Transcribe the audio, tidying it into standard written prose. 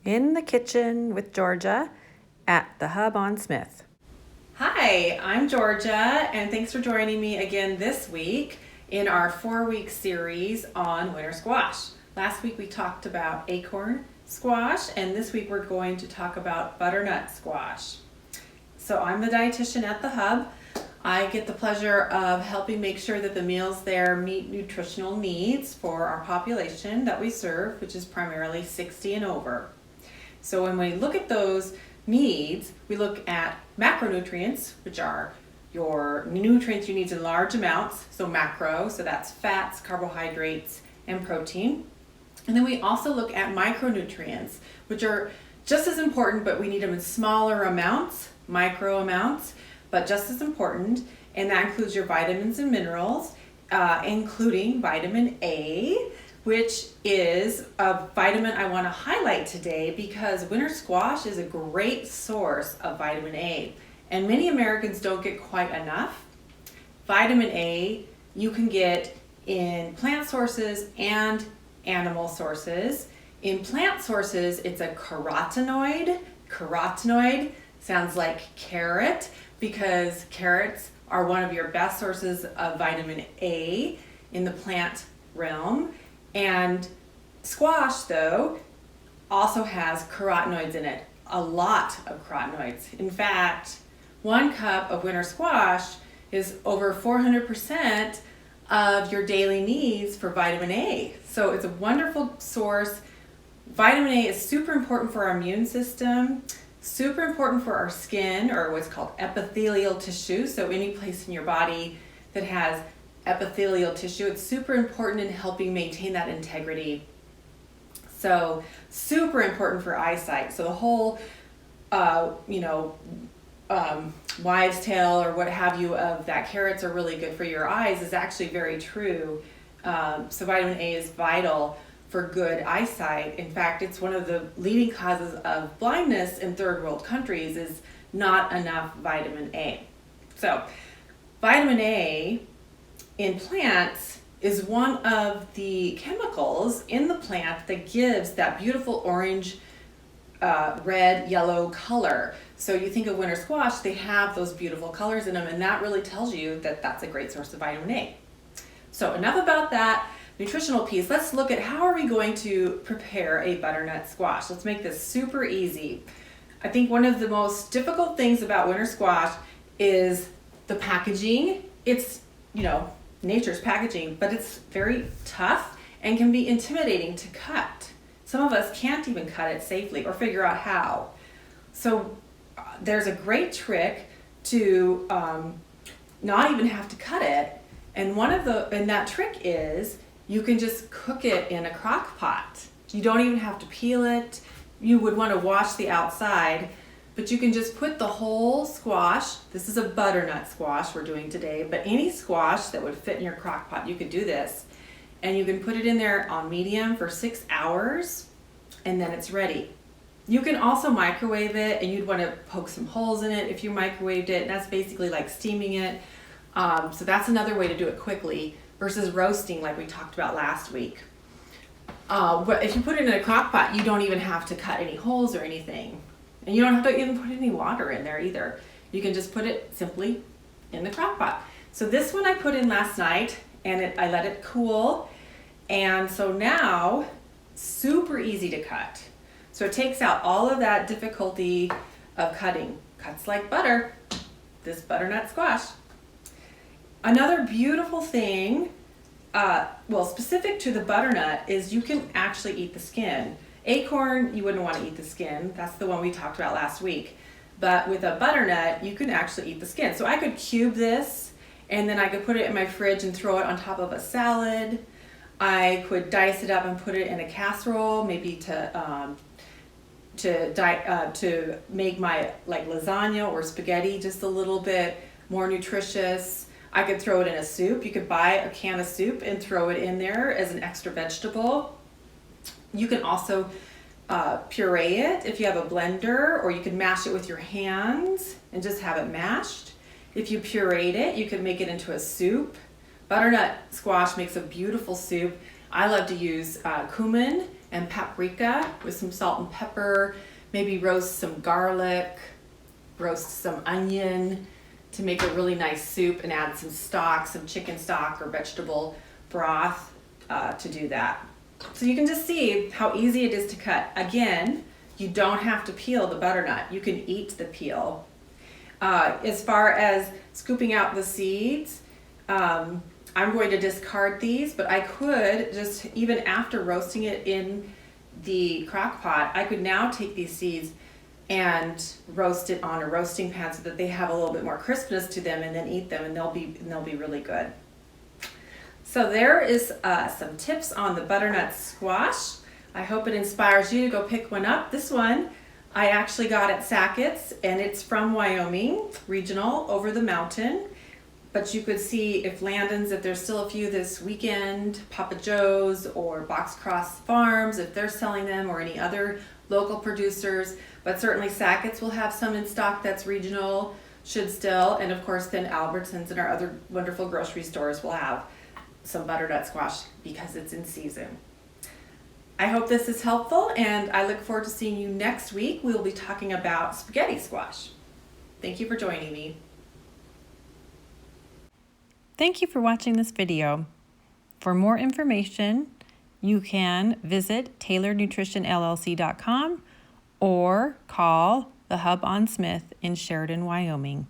in the kitchen with Georgia at the Hub on Smith. Hi, I'm Georgia, and thanks for joining me again this week in our 4-week series on winter squash. Last week we talked about acorn squash, and this week we're going to talk about butternut squash. So I'm the dietitian at the Hub. I get the pleasure of helping make sure that the meals there meet nutritional needs for our population that we serve, which is primarily 60 and over. So when we look at those needs, we look at macronutrients, which are your nutrients you need in large amounts, so macro, so that's fats, carbohydrates, and protein. And then we also look at micronutrients, which are just as important, but we need them in smaller amounts, micro amounts, but just as important, and that includes your vitamins and minerals, including vitamin A, which is a vitamin I want to highlight today because winter squash is a great source of vitamin A, and many Americans don't get quite enough. Vitamin A you can get in plant sources and animal sources. In plant sources, it's a carotenoid. Carotenoid sounds like carrot because carrots are one of your best sources of vitamin A in the plant realm. And squash, though, also has carotenoids in it, a lot of carotenoids. In fact, 1 cup of winter squash is over 400% of your daily needs for vitamin A. So it's a wonderful source. Vitamin A is super important for our immune system, super important for our skin, or what's called epithelial tissue. So any place in your body that has epithelial tissue, it's super important in helping maintain that integrity. So super important for eyesight. So the whole, wives' tale or what have you of that carrots are really good for your eyes is actually very true. So vitamin A is vital for good eyesight. In fact, it's one of the leading causes of blindness in third world countries is not enough vitamin A. So vitamin A in plants is one of the chemicals in the plant that gives that beautiful orange, red, yellow color. So you think of winter squash, they have those beautiful colors in them, and that really tells you that that's a great source of vitamin A. So enough about that nutritional piece. Let's look at how are we going to prepare a butternut squash. Let's make this super easy. I think one of the most difficult things about winter squash is the packaging. It's, nature's packaging, but it's very tough and can be intimidating to cut. Some of us can't even cut it safely or figure out how. So there's a great trick to not even have to cut it. And that trick is you can just cook it in a crock pot. You don't even have to peel it. You would want to wash the outside, but you can just put the whole squash. This is a butternut squash we're doing today, but any squash that would fit in your crock pot, you could do this. And you can put it in there on medium for 6 hours, and then it's ready. You can also microwave it, and you'd want to poke some holes in it if you microwaved it. That's basically like steaming it. So that's another way to do it quickly versus roasting like we talked about last week. But if you put it in a crock pot, you don't even have to cut any holes or anything. And you don't have to even put any water in there either. You can just put it simply in the crock pot. So this one I put in last night, and I let it cool. And so now, super easy to cut. So it takes out all of that difficulty of cutting. Cuts like butter, this butternut squash. Another beautiful thing, specific to the butternut, is you can actually eat the skin. Acorn, you wouldn't want to eat the skin. That's the one we talked about last week. But with a butternut, you can actually eat the skin. So I could cube this, and then I could put it in my fridge and throw it on top of a salad. I could dice it up and put it in a casserole, maybe to make my lasagna or spaghetti just a little bit more nutritious. I could throw it in a soup. You could buy a can of soup and throw it in there as an extra vegetable. You can also puree it if you have a blender, or you can mash it with your hands and just have it mashed. If you pureed it, you could make it into a soup. Butternut squash makes a beautiful soup. I love to use cumin and paprika with some salt and pepper. Maybe roast some garlic, roast some onion to make a really nice soup, and add some stock, some chicken stock or vegetable broth to do that. So you can just see how easy it is to cut. Again, you don't have to peel the butternut. You can eat the peel. As far as scooping out the seeds, I'm going to discard these, but I could just, even after roasting it in the crock pot, I could now take these seeds and roast it on a roasting pan so that they have a little bit more crispness to them, and then eat them, and they'll be really good. So there is some tips on the butternut squash. I hope it inspires you to go pick one up. This one I actually got at Sackett's, and it's from Wyoming, regional, over the mountain. But you could see if Landon's, if there's still a few this weekend, Papa Joe's or Box Cross Farms, if they're selling them, or any other local producers. But certainly Sackett's will have some in stock that's regional, should still. And of course then Albertsons and our other wonderful grocery stores will have some butternut squash because it's in season. I hope this is helpful, and I look forward to seeing you next week. We'll be talking about spaghetti squash. Thank you for joining me. Thank you for watching this video. For more information, you can visit taylornutritionllc.com or call the Hub on Smith in Sheridan, Wyoming.